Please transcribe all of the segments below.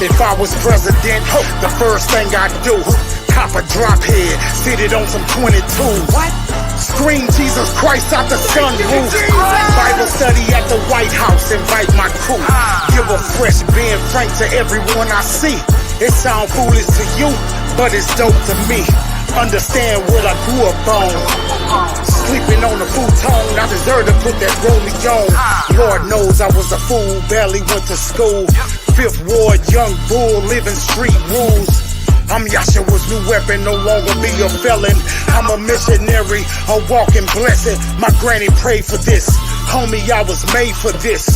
If I was president, the first thing I'd do, cop a drop head, fitted on some 22. What? Scream Jesus Christ out the sunroof. Bible study at the White House, invite my crew. Give a fresh Ben Frank to everyone I see. It sound foolish to you, but it's dope to me. Understand what I grew up on. Sleeping on the futon, I deserve to put that rollie on. Lord knows I was a fool, barely went to school. Fifth Ward, young bull, living street rules. I'm Yahshua's new weapon, no longer be a felon. I'm a missionary, a walking blessing. My granny prayed for this. Homie, I was made for this.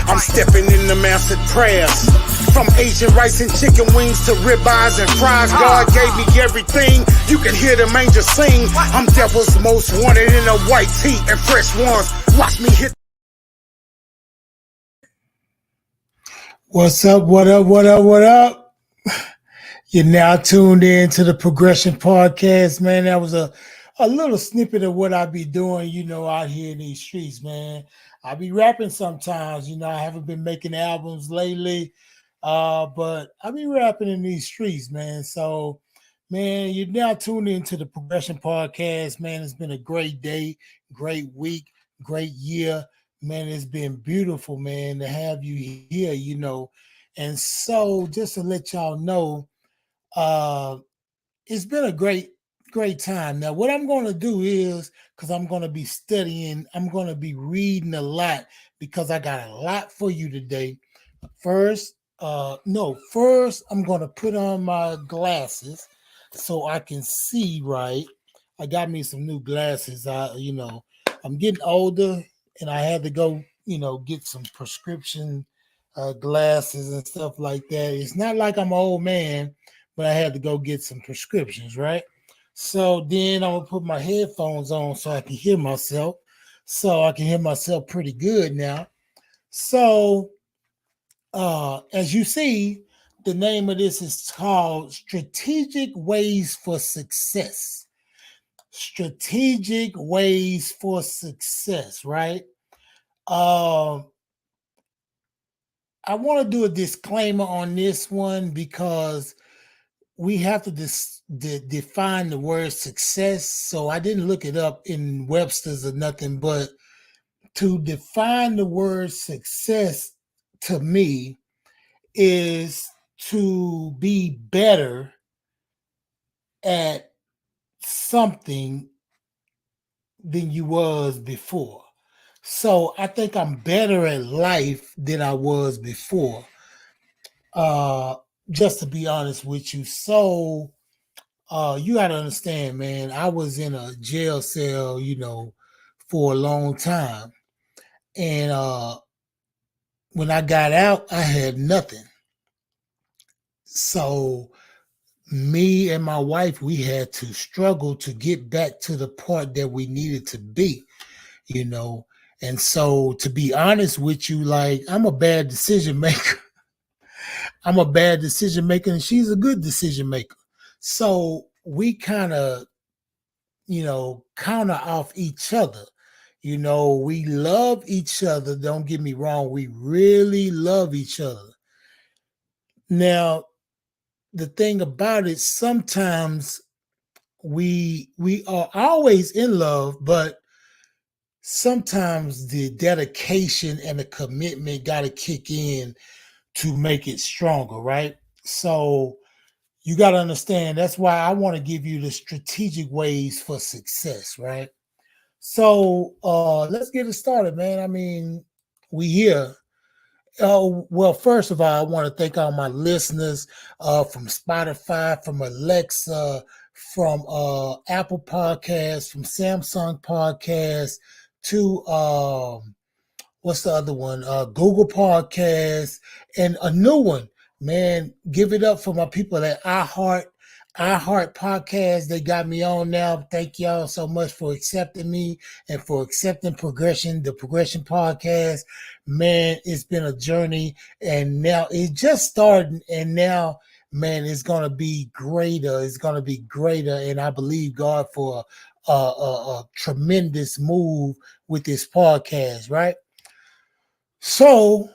I'm stepping in the answered prayers. From Asian rice and chicken wings to ribeyes and fries, God gave me everything. You can hear them angels sing. I'm devil's most wanted in a white tee and fresh ones. Watch me hit. What's up? What up? What up? What up? You're now tuned in to the Progression Podcast, man. That was a little snippet of what I be doing, out here in these streets, man. I be rapping sometimes, I haven't been making albums lately, but I be rapping in these streets, man. So, man, you're now tuned into the Progression Podcast, man. It's been a great day, great week, great year. Man, it's been beautiful, man, to have you here, And so just to let y'all know, it's been a great time. Now, what I'm going to do is, because I'm going to be studying, I'm going to be reading a lot because I got a lot for you today. First, I'm going to put on my glasses so I can see right. I got me some new glasses. I'm getting older and I had to go, get some prescription glasses and stuff like that. It's not like I'm an old man, but I had to go get some prescriptions, right? So then I'm going to put my headphones on so I can hear myself. So I can hear myself pretty good now. So as you see, the name of this is called Strategic Ways for Success. Strategic Ways for Success, right? I want to do a disclaimer on this one because we have to define the word success. So I didn't look it up in Webster's or nothing, but to define the word success to me is to be better at something than you was before. So I think I'm better at life than I was before. Just to be honest with you. So you got to understand, man, I was in a jail cell, for a long time. And when I got out, I had nothing. So me and my wife, we had to struggle to get back to the part that we needed to be, And so to be honest with you, like, I'm a bad decision maker. I'm a bad decision maker and she's a good decision maker. So we kind of, counter off each other. We love each other. Don't get me wrong. We really love each other. Now, the thing about it, sometimes we are always in love, but sometimes the dedication and the commitment got to kick in to make it stronger, right? So you got to understand, that's why I want to give you the strategic ways for success, right? So let's get it started, man. I mean, we here. Well, first of all, I want to thank all my listeners from Spotify, from Alexa, from Apple Podcasts, from Samsung Podcasts, to what's the other one? Google Podcasts, and a new one. Man, give it up for my people at iHeart Podcast. They got me on now. Thank y'all so much for accepting me and for accepting the Progression Podcast. Man, it's been a journey, and now it just started, and now, man, it's going to be greater. It's going to be greater, and I believe God for a tremendous move with this podcast, right? So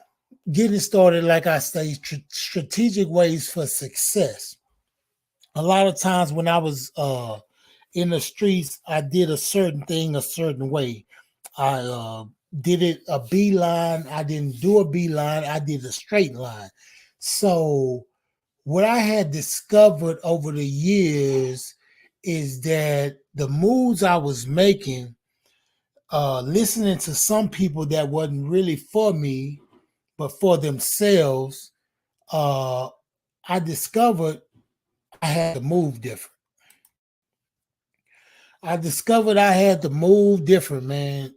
getting started, like I say, strategic ways for success. A lot of times when I was in the streets, I did a certain thing a certain way. I did it a beeline. I didn't do a beeline. I did a straight line. So what I had discovered over the years is that the moves I was making, listening to some people that wasn't really for me, but for themselves, uh, I discovered I had to move different. I discovered I had to move different, man.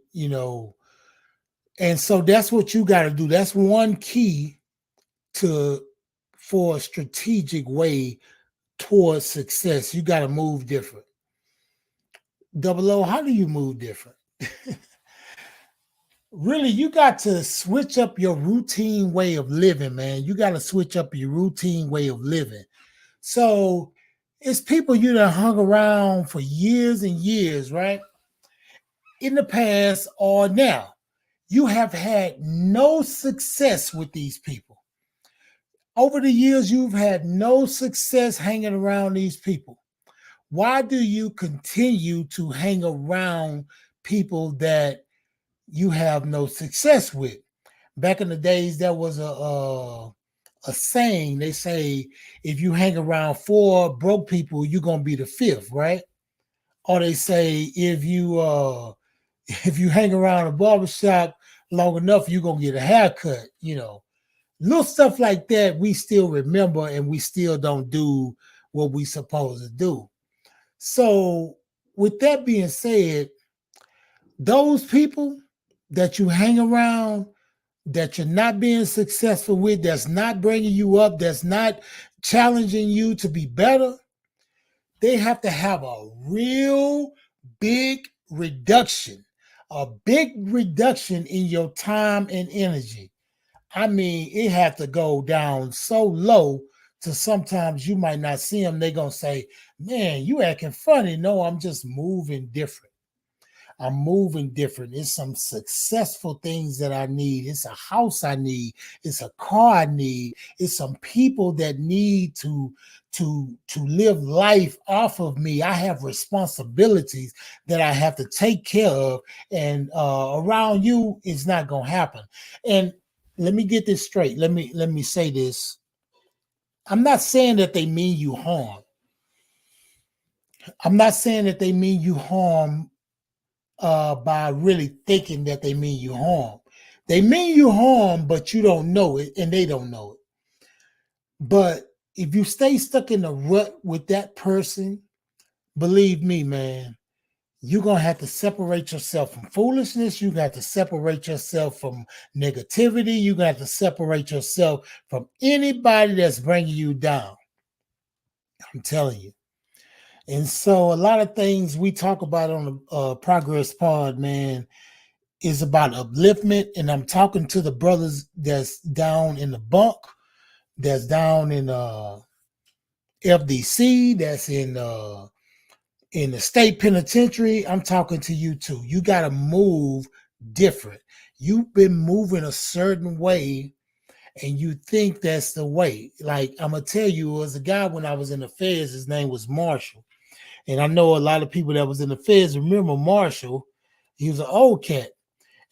And so that's what you got to do. That's one key to for a strategic way towards success. You got to move different. Double O, how do you move different? Really, you got to switch up your routine way of living, man. You got to switch up your routine way of living. So it's people you done hung around for years and years, right? In the past or now. You have had no success with these people. Over the years, you've had no success hanging around these people. Why do you continue to hang around people that you have no success with? Back in the days, there was a saying. They say if you hang around four broke people, you're gonna be the fifth, right? Or they say if you hang around a barbershop long enough, you're gonna get a haircut. Little stuff like that we still remember, and we still don't do what we supposed to do. So with that being said, those people that you hang around that you're not being successful with, that's not bringing you up, that's not challenging you to be better, they have to have a real big reduction, in your time and energy. I mean, it had to go down so low to sometimes you might not see them. They're going to say, man, you acting funny. No, I'm just moving different. I'm moving different. It's some successful things that I need. It's a house I need. It's a car I need. It's some people that need to live life off of me. I have responsibilities that I have to take care of, and around you, it's not gonna happen. And let me get this straight. Let me say this. I'm not saying that they mean you harm. I'm not saying that they mean you harm by really thinking that they mean you harm. They mean you harm, but you don't know it, and they don't know it. But if you stay stuck in a rut with that person, believe me, man, you're going to have to separate yourself from foolishness. You got to separate yourself from negativity. You got to separate yourself from anybody that's bringing you down. I'm telling you. And so a lot of things we talk about on the Progress Pod, man, is about upliftment. And I'm talking to the brothers that's down in the bunk, that's down in FDC, that's in the state penitentiary. I'm talking to you too. You got to move different. You've been moving a certain way, and you think that's the way. Like, I'm going to tell you, there was a guy when I was in the feds, his name was Marshall. And I know a lot of people that was in the feds remember Marshall. He was an old cat.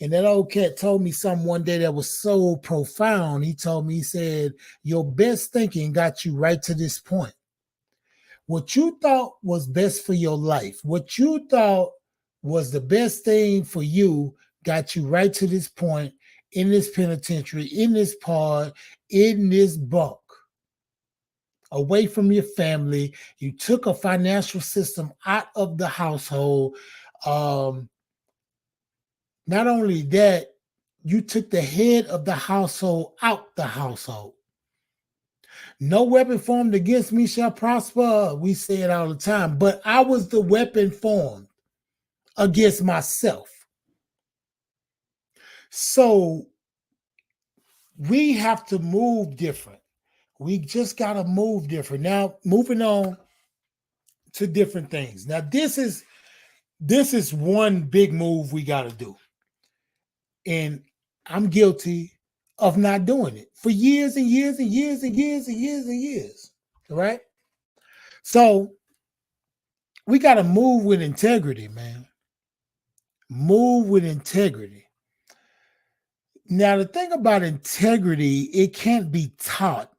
And that old cat told me something one day that was so profound. He told me, he said, your best thinking got you right to this point. What you thought was best for your life, what you thought was the best thing for you, got you right to this point in this penitentiary, in this pod, in this bunk, away from your family. You took a financial system out of the household. Not only that, you took the head of the household out the household. No weapon formed against me shall prosper. We say it all the time, but I was the weapon formed against myself. So we have to move different. We just got to move different. Now, moving on to different things. Now, this is one big move we got to do. And I'm guilty of not doing it for years and years and years and years and years and years. Right? So we got to move with integrity, man. Move with integrity. Now, the thing about integrity, it can't be taught.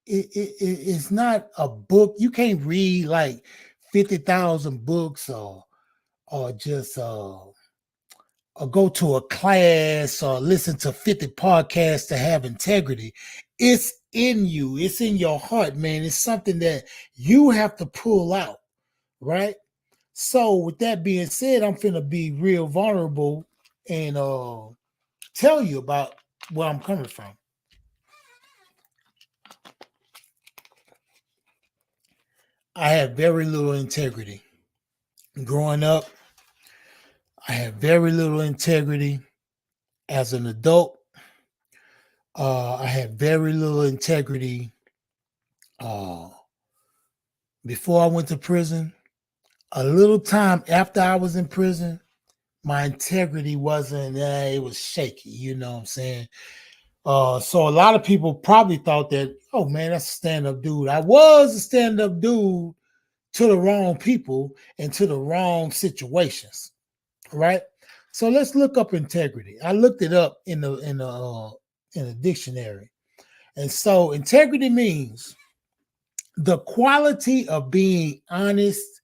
It's not a book. You can't read like 50,000 books or just or go to a class or listen to 50 podcasts to have integrity. It's in you. It's in your heart, man. It's something that you have to pull out, right? So with that being said, I'm finna be real vulnerable and tell you about where I'm coming from. I had very little integrity. Growing up, I had very little integrity. As an adult, I had very little integrity. Before I went to prison, a little time after I was in prison, my integrity wasn't, it was shaky, you know what I'm saying? So a lot of people probably thought that, oh man, that's a stand-up dude. I was a stand-up dude to the wrong people and to the wrong situations, right? So let's look up integrity. I looked it up in the dictionary. And so integrity means the quality of being honest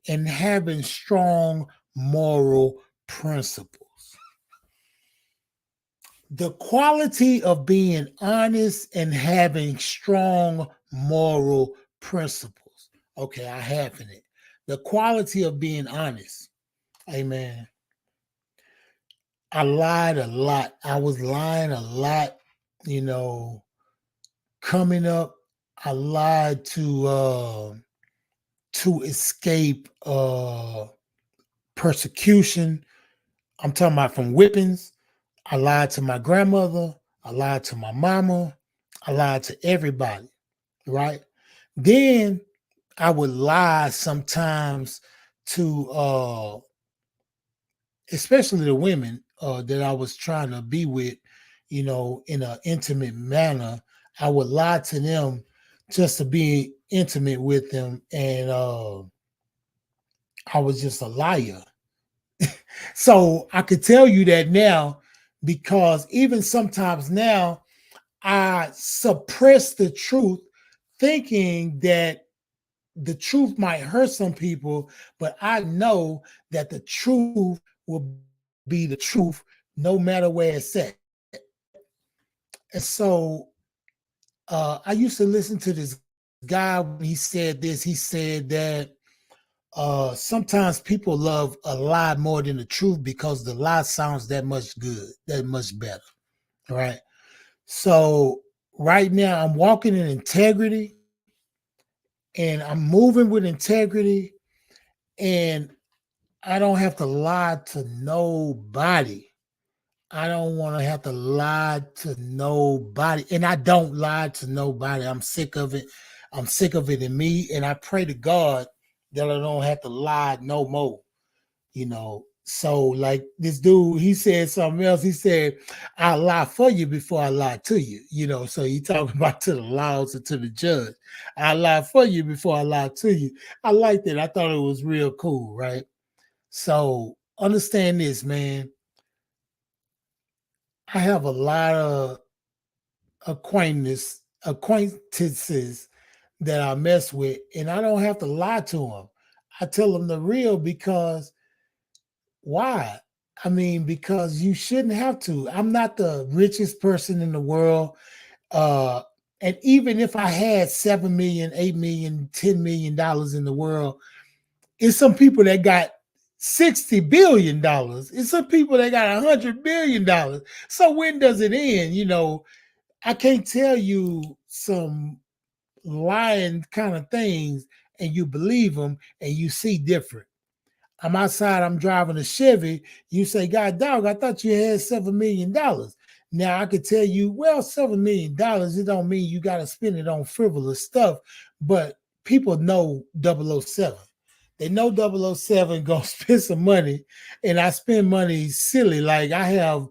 and having strong moral principles. The quality of being honest and having strong moral principles. Okay, I have in it. The quality of being honest. Amen. I lied a lot. I was lying a lot, coming up. I lied to escape persecution. I'm talking about from whippings. I lied to my grandmother. I lied to my mama. I lied to everybody, right? Then I would lie sometimes to especially the women that I was trying to be with, in an intimate manner. I would lie to them just to be intimate with them. And I was just a liar. So I could tell you that now, because even sometimes now I suppress the truth, thinking that the truth might hurt some people, but I know that the truth will be the truth no matter where it's at. And so I used to listen to this guy when he said this. He said that sometimes people love a lie more than the truth because the lie sounds that much good, that much better. Right. So right now I'm walking in integrity and I'm moving with integrity, and I don't have to lie to nobody. I don't want to have to lie to nobody. And I don't lie to nobody. I'm sick of it. I'm sick of it in me. And I pray to God that I don't have to lie no more. So like this dude, he said something else. He said, I'll lie for you before I lie to you. So he talking about to the laws and to the judge. I lie for you before I lie to you. I liked it. I thought it was real cool, right? So understand this, man. I have a lot of acquaintances that I mess with, and I don't have to lie to them. I tell them the real, because why? I mean, because you shouldn't have to. I'm not the richest person in the world. And even if I had 7 million, 8 million, $10 million in the world, it's some people that got $60 billion. It's some people that got $100 billion. So when does it end? I can't tell you some lying kind of things and you believe them and you see different. I'm outside, I'm driving a Chevy. You say, God dog, I thought you had $7 million. Now I could tell you, well, $7 million, it don't mean you got to spend it on frivolous stuff, but people know 007. They know 007 gonna spend some money, and I spend money silly. Like I have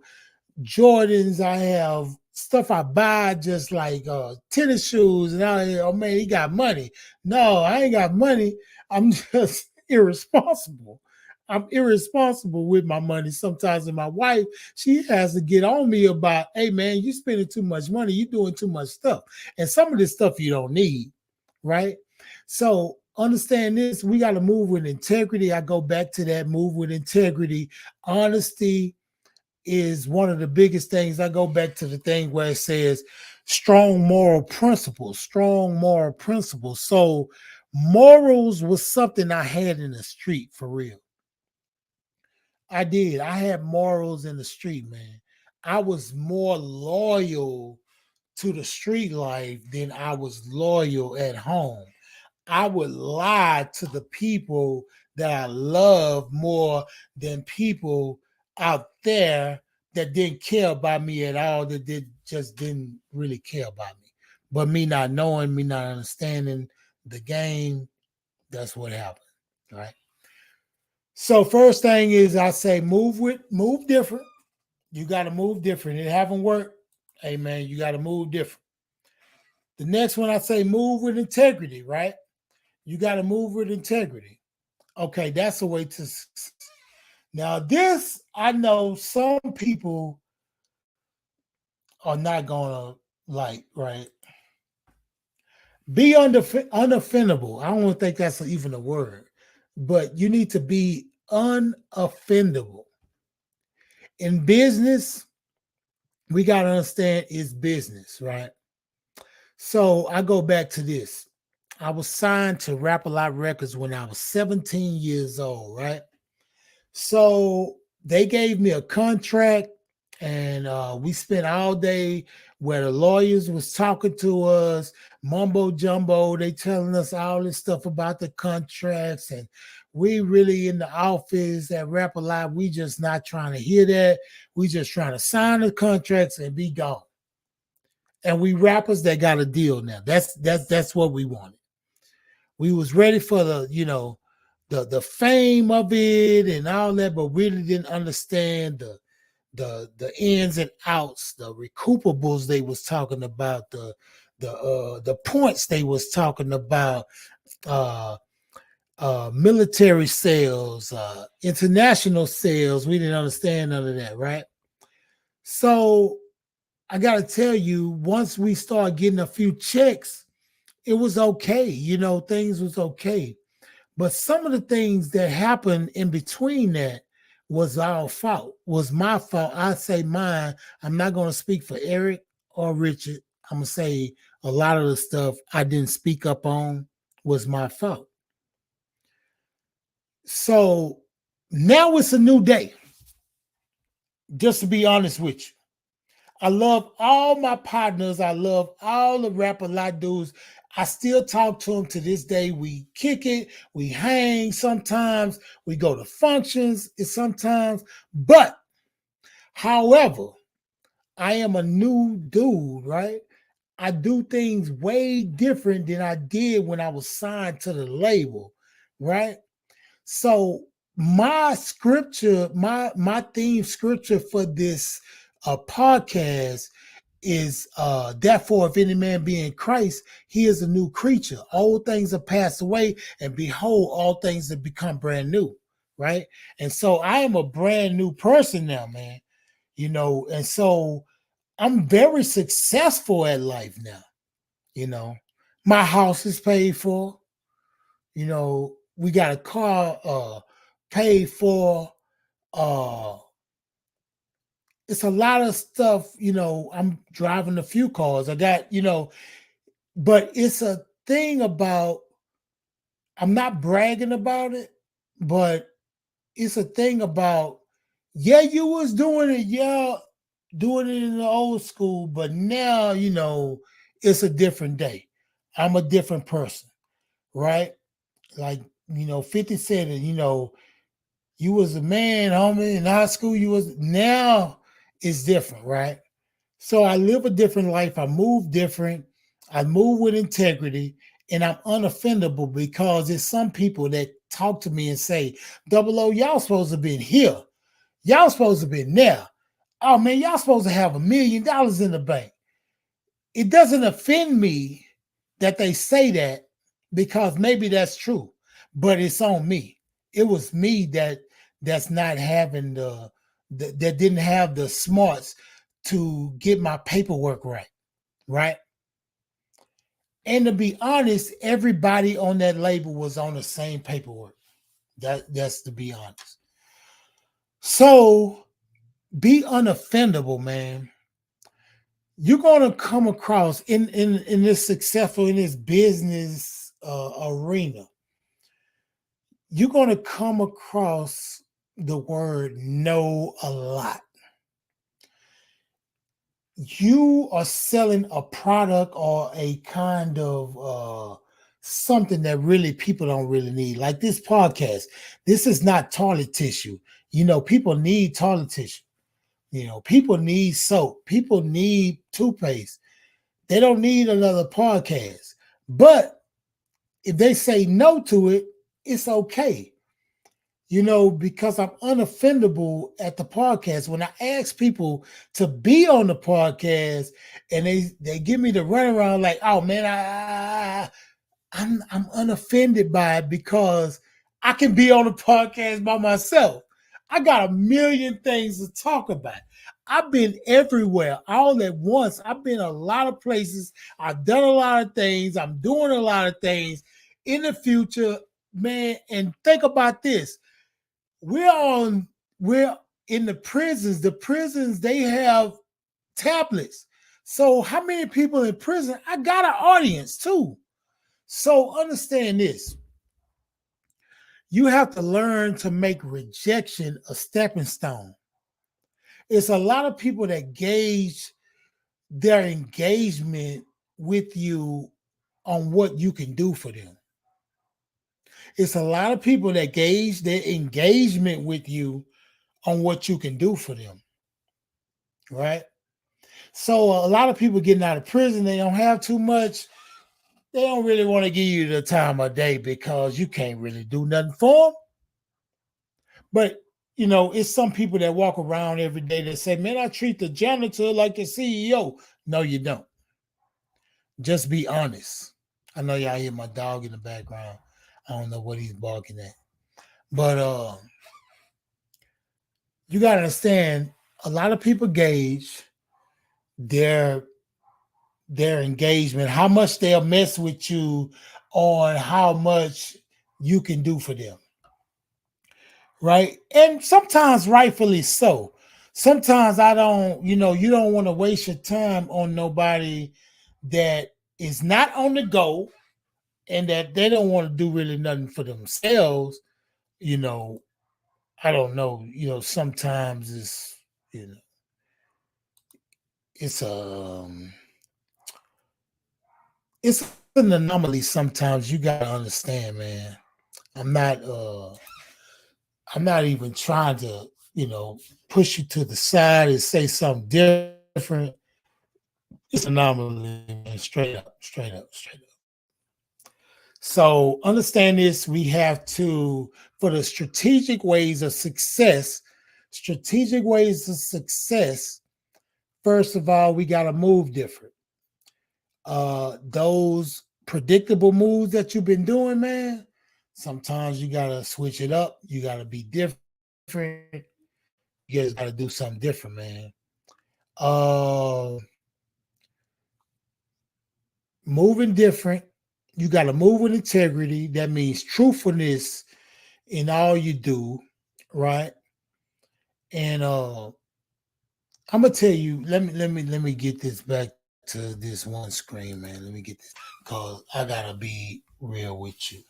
Jordans, I have stuff I buy, just like tennis shoes, and oh man, he got money. No, I ain't got money. I'm just irresponsible. I'm irresponsible with my money sometimes. And my wife, she has to get on me about, hey man, you spending too much money, you doing too much stuff. And some of this stuff you don't need, right? So understand this, we got to move with integrity. I go back to that, move with integrity. Honesty is one of the biggest things. I go back to the thing where it says strong moral principles, strong moral principles. So morals was something I had in the street for real. I did. I had morals in the street, man. I was more loyal to the street life than I was loyal at home. I would lie to the people that I love more than people out there that didn't care about me at all, that just didn't really care about me. But me not knowing, me not understanding the game, that's what happened, right? So first thing is I say move different. You got to move different. It haven't worked. Hey man, you got to move different. The next one I say move with integrity, right? You got to move with integrity. Okay, that's the way to. Now, this I know some people are not gonna like, right? Be unoffendable. I don't think that's even a word, but you need to be unoffendable. In business, we got to understand it's business, right? So I go back to this. I was signed to Rap-A-Lot Records when I was 17 years old, right? So they gave me a contract, and we spent all day where the lawyers was talking to us, mumbo jumbo. They telling us all this stuff about the contracts, and we really in the office at Rap-A-Lot. We just not trying to hear that. We just trying to sign the contracts and be gone. And we rappers that got a deal now. That's what we wanted. We was ready for the fame of it and all that, but really didn't understand the ins and outs, the recoupables they was talking about, the points they was talking about, military sales, international sales. We didn't understand none of that, right? So I gotta tell you, once we start getting a few checks, it was okay. Things was okay. But some of the things that happened in between that was our fault, was my fault. I say mine. I'm not going to speak for Eric or Richard. I'm going to say a lot of the stuff I didn't speak up on was my fault. So now it's a new day. Just to be honest with you. I love all my partners. I love all the Rap-A-Lot dudes. I still talk to them to this day. We kick it, we hang sometimes, we go to functions sometimes. But, however, I am a new dude, right? I do things way different than I did when I was signed to the label, right? So my scripture, my theme scripture for this podcast is therefore if any man be in Christ, he is a new creature. Old things have passed away, and behold, all things have become brand new, right? And so I am a brand new person now, man. And so I'm very successful at life now. My house is paid for. We got a car paid for. It's a lot of stuff, I'm driving a few cars. I got, but it's a thing about, I'm not bragging about it, but it's a thing about, yeah, you was doing it, yeah, doing it in the old school, but now, it's a different day. I'm a different person, right? Like, 50 said it, you was a man, homie, in high school, now it's different, right? So I live a different life. I move different. I move with integrity, and I'm unoffendable because there's some people that talk to me and say, Double O, y'all supposed to have been here. Y'all supposed to have been there. oh man, y'all supposed to have $1 million in the bank. It doesn't offend me that they say that because maybe that's true, but it's on me. It was me that's not having that didn't have the smarts to get my paperwork right, right? And to be honest, everybody on that label was on the same paperwork. That's to be honest. So be unoffendable, man. You're gonna come across in this successful in this business arena. You're gonna come across the word no a lot. You are selling a product or a kind of something that really people don't really need, like this podcast. This is not toilet tissue. You know, people need toilet tissue. You know, people need soap. People need toothpaste. They don't need another podcast. But if they say no to it, it's okay. You know, because I'm unoffendable at the podcast. When I ask people to be on the podcast and they give me the runaround like, oh man, I'm unoffended by it because I can be on the podcast by myself. I got a million things to talk about. I've been everywhere all at once. I've been a lot of places. I've done a lot of things. I'm doing a lot of things in the future, man. And think about this. We're in the prisons. The prisons, they have tablets. So how many people in prison? I got an audience too. So understand this. You have to learn to make rejection a stepping stone. It's a lot of people that gauge their engagement with you on what you can do for them. It's a lot of people that gauge their engagement with you on what you can do for them. Right? So a lot of people getting out of prison, they don't have too much. They don't really want to give you the time of day because you can't really do nothing for them. But, you know, it's some people that walk around every day that say, man, I treat the janitor like the CEO. No, you don't. Just be honest. I know y'all hear my dog in the background. I don't know what he's barking at. But you got to understand, a lot of people gauge their engagement, how much they'll mess with you on how much you can do for them. Right? And sometimes rightfully so. Sometimes I don't, you know, you don't want to waste your time on nobody that is not on the go and that they don't want to do really nothing for themselves. You know, I don't know, you know, sometimes it's, you know, it's an anomaly sometimes. You gotta understand, man. I'm not even trying to, you know, push you to the side and say something different. It's an anomaly, man. Straight up. So understand this. We have to, for the strategic ways of success, first of all, we got to move different. Those predictable moves that you've been doing, man, sometimes you got to switch it up. You got to be different. You guys got to do something different, man. Moving different. You got to move with integrity. That means truthfulness in all you do, right? And I'm gonna tell you. Let me get this back to this one screen, man. Let me get this because I gotta be real with you.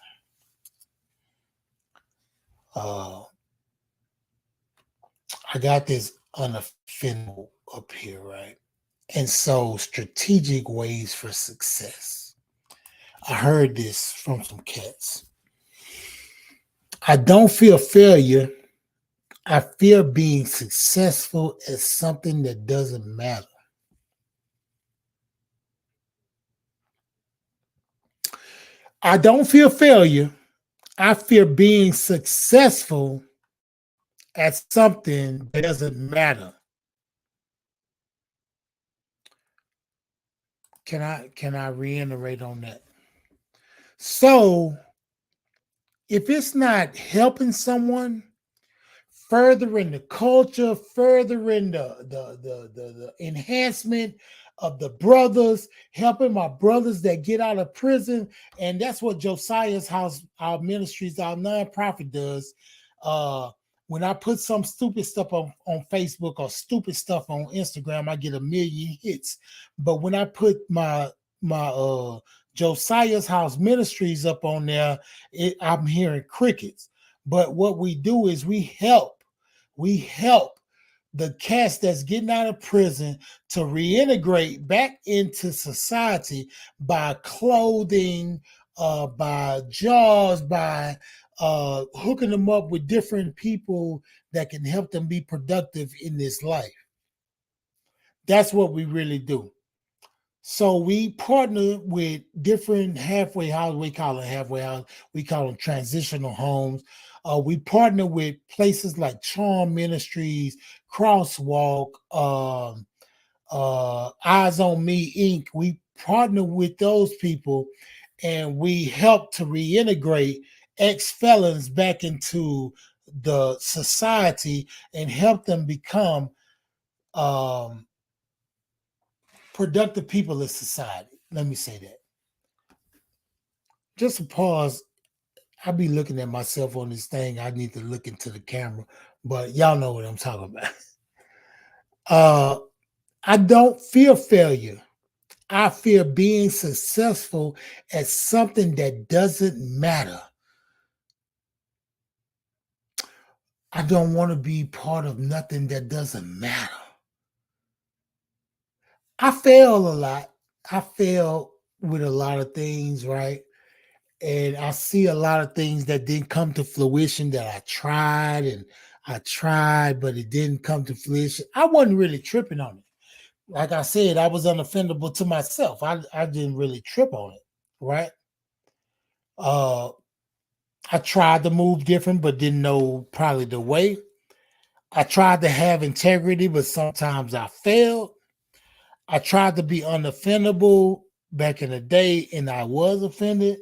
I got this unoffendable up here, right? And so, strategic ways for success. I heard this from some cats. I don't fear failure. I fear being successful at something that doesn't matter. I don't fear failure. I fear being successful at something that doesn't matter. can I reiterate on that? So if it's not helping someone, furthering the culture, furthering the enhancement of the brothers, helping my brothers that get out of prison. And that's what Josiah's House, our ministries, our nonprofit does. When I put some stupid stuff on Facebook or stupid stuff on Instagram, I get 1 million hits. But when I put my Josiah's House Ministries up on there, I'm hearing crickets. But what we do is we help the cats that's getting out of prison to reintegrate back into society by clothing, by jobs, by hooking them up with different people that can help them be productive in this life. That's what we really do. So we partner with different halfway houses. We call it halfway house. We call them transitional homes. We partner with places like Charm Ministries, Crosswalk, Eyes on Me Inc. We partner with those people, and we help to reintegrate ex-felons back into the society and help them become productive people in society. Let me say that. Just a pause. I be looking at myself on this thing. I need to look into the camera, but y'all know what I'm talking about. I don't fear failure. I fear being successful at something that doesn't matter. I don't want to be part of nothing that doesn't matter. I fail a lot. I fail with a lot of things, right? And I see a lot of things that didn't come to fruition that I tried, but it didn't come to fruition. I wasn't really tripping on it. Like I said, I was unoffendable to myself. I didn't really trip on it, right? I tried to move different, but didn't know probably the way. I tried to have integrity, but sometimes I failed. I tried to be unoffendable back in the day, and I was offended.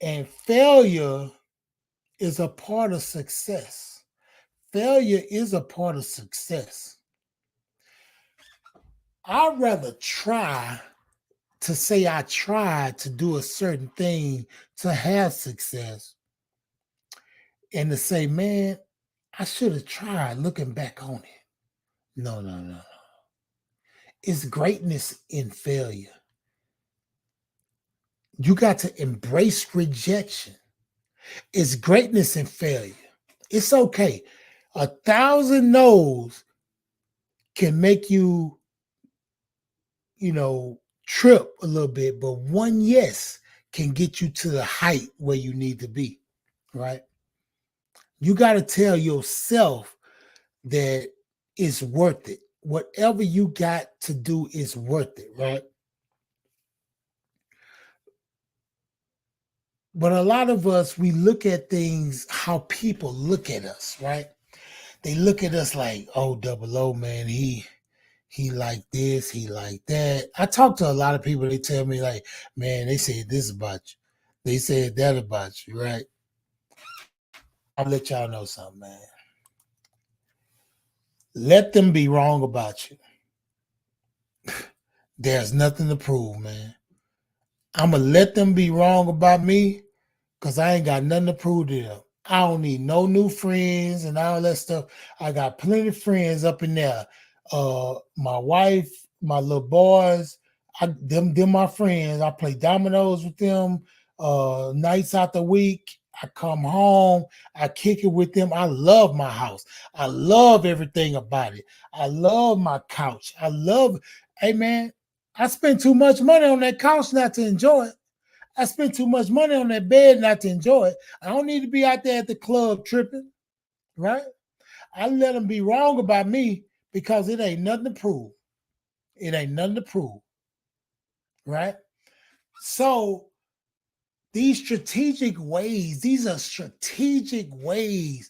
And failure is a part of success. Failure is a part of success. I'd rather try to say I tried to do a certain thing to have success and to say, man, I should have tried looking back on it. No. It's greatness in failure. You got to embrace rejection. It's greatness in failure. It's okay. 1,000 no's can make you, trip a little bit, but one yes can get you to the height where you need to be, right? You got to tell yourself that it's worth it. Whatever you got to do is worth it, right? But a lot of us, we look at things how people look at us, right? They look at us like, oh, Double O, man, he like this, he like that. I talk to a lot of people, they tell me like, man, they said this about you. They said that about you, right? I'll let y'all know something, man. Let them be wrong about you. There's nothing to prove, man. I'm going to let them be wrong about me because I ain't got nothing to prove to them. I don't need no new friends and all that stuff. I got plenty of friends up in there. My wife, my little boys, them my friends. I play dominoes with them nights out the week. I come home, I kick it with them. I love my house. I love everything about it. I love my couch. Hey man, I spend too much money on that couch not to enjoy it. I spend too much money on that bed not to enjoy it. I don't need to be out there at the club tripping, right? I let them be wrong about me because it ain't nothing to prove. It ain't nothing to prove, right? So these are strategic ways.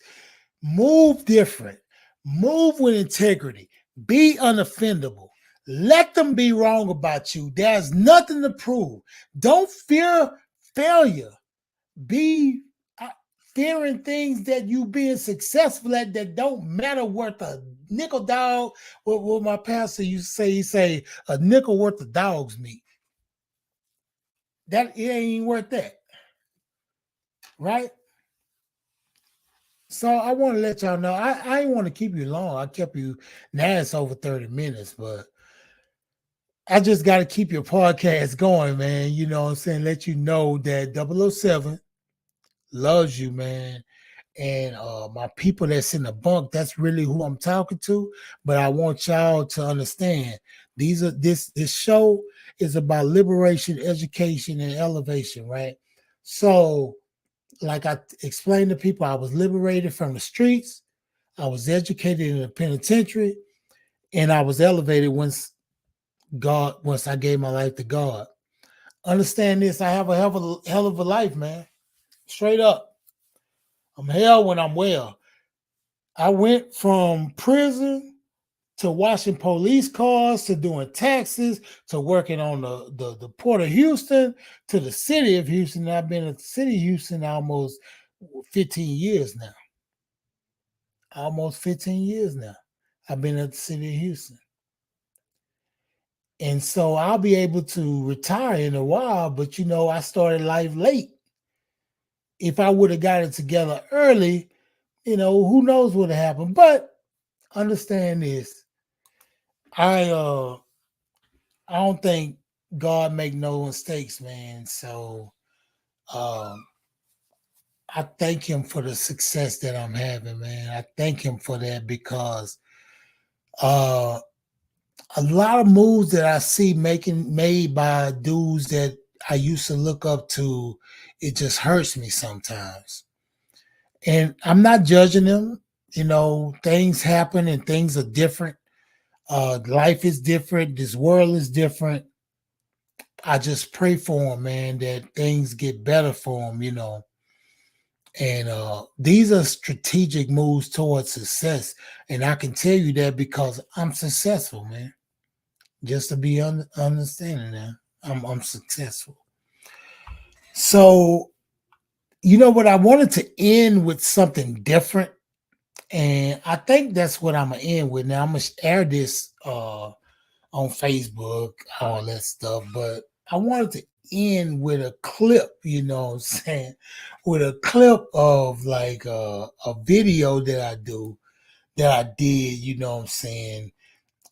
Move different. Move with integrity. Be unoffendable. Let them be wrong about you. There's nothing to prove. Don't fear failure. Be fearing things that you being successful at that don't matter worth a nickel dog. What my pastor used to say, he say a nickel worth of dog's meat. That it ain't worth that. Right? So I want to let y'all know. I didn't want to keep you long. I kept you now it's over 30 minutes, but I just got to keep your podcast going, man. You know what I'm saying? Let you know that 007 loves you, man. And my people that's in the bunk, that's really who I'm talking to. But I want y'all to understand this show is about liberation, education, and elevation, right? So, like I explained to people, I was liberated from the streets, I was educated in the penitentiary, and I was elevated once I gave my life to God. Understand this, I have a hell of a life, man. Straight up. I'm hell when I'm well. I went from prison to washing police cars to doing taxes to working on the Port of Houston to the city of Houston. I've been at the city of Houston almost 15 years now. Almost 15 years now. I've been at the city of Houston. And so I'll be able to retire in a while, but I started life late. If I would have got it together early, who knows what would have happened. But understand this. I don't think God make no mistakes, man. So I thank him for the success that I'm having, man. I thank him for that because a lot of moves that I see made by dudes that I used to look up to, it just hurts me sometimes. And I'm not judging them. Things happen and things are different. Life is different. This world is different. I just pray for them, man, that things get better for them, And these are strategic moves towards success. And I can tell you that because I'm successful, man. Just to be understanding that I'm successful. So, what I wanted to end with something different. And I think that's what I'm going to end with. Now, I'm going to air this on Facebook, all that stuff. But I wanted to end with a clip, what I'm saying? With a clip of like a video that I did, what I'm saying?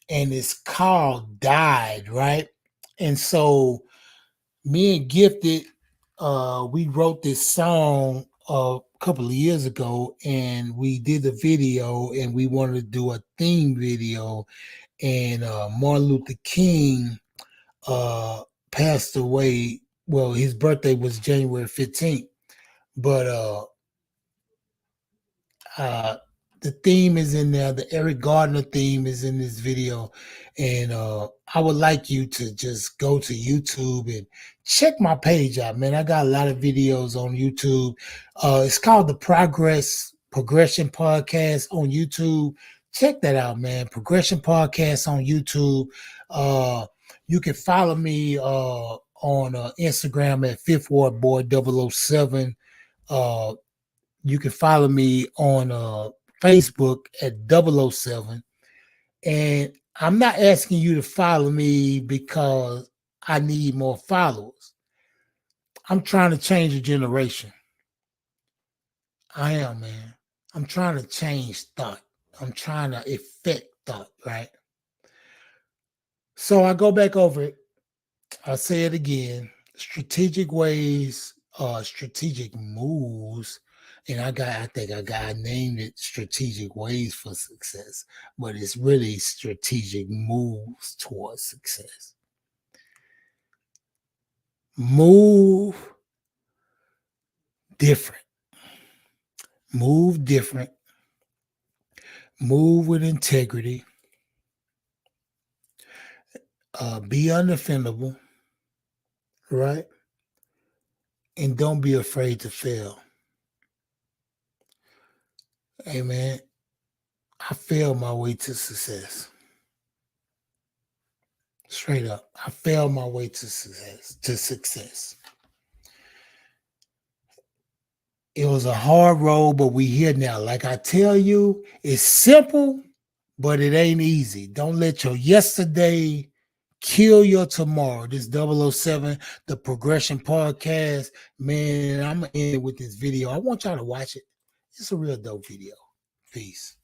And it's called Died, right? And so me and Gifted, we wrote this song a couple of years ago and we did the video and we wanted to do a theme video. And Martin Luther King passed away. Well, his birthday was January 15th, but the theme is in there. The Eric Gardner theme is in this video. And I would like you to just go to YouTube and check my page out, man. I got a lot of videos on YouTube. It's called the Progression Podcast on YouTube. Check that out, man. Progression Podcast on YouTube. You can follow me on Instagram at Fifth Ward Boy 007. You can follow me on Facebook at 007. And I'm not asking you to follow me because I need more followers. I'm trying to change a generation. I am, man. I'm trying to change thought. I'm trying to affect thought, right? So I go back over it. I say it again. Strategic ways, strategic moves. And I think I named it strategic ways for success, but it's really strategic moves towards success. Move different. Move different. Move with integrity. Be undefendable, right? And don't be afraid to fail. Hey, man, I failed my way to success. Straight up. I failed my way to success. It was a hard road, but we here now. Like I tell you, it's simple, but it ain't easy. Don't let your yesterday kill your tomorrow. This 007, the Progression Podcast, man, I'm going to end it with this video. I want y'all to watch it. It's a real dope video. Peace.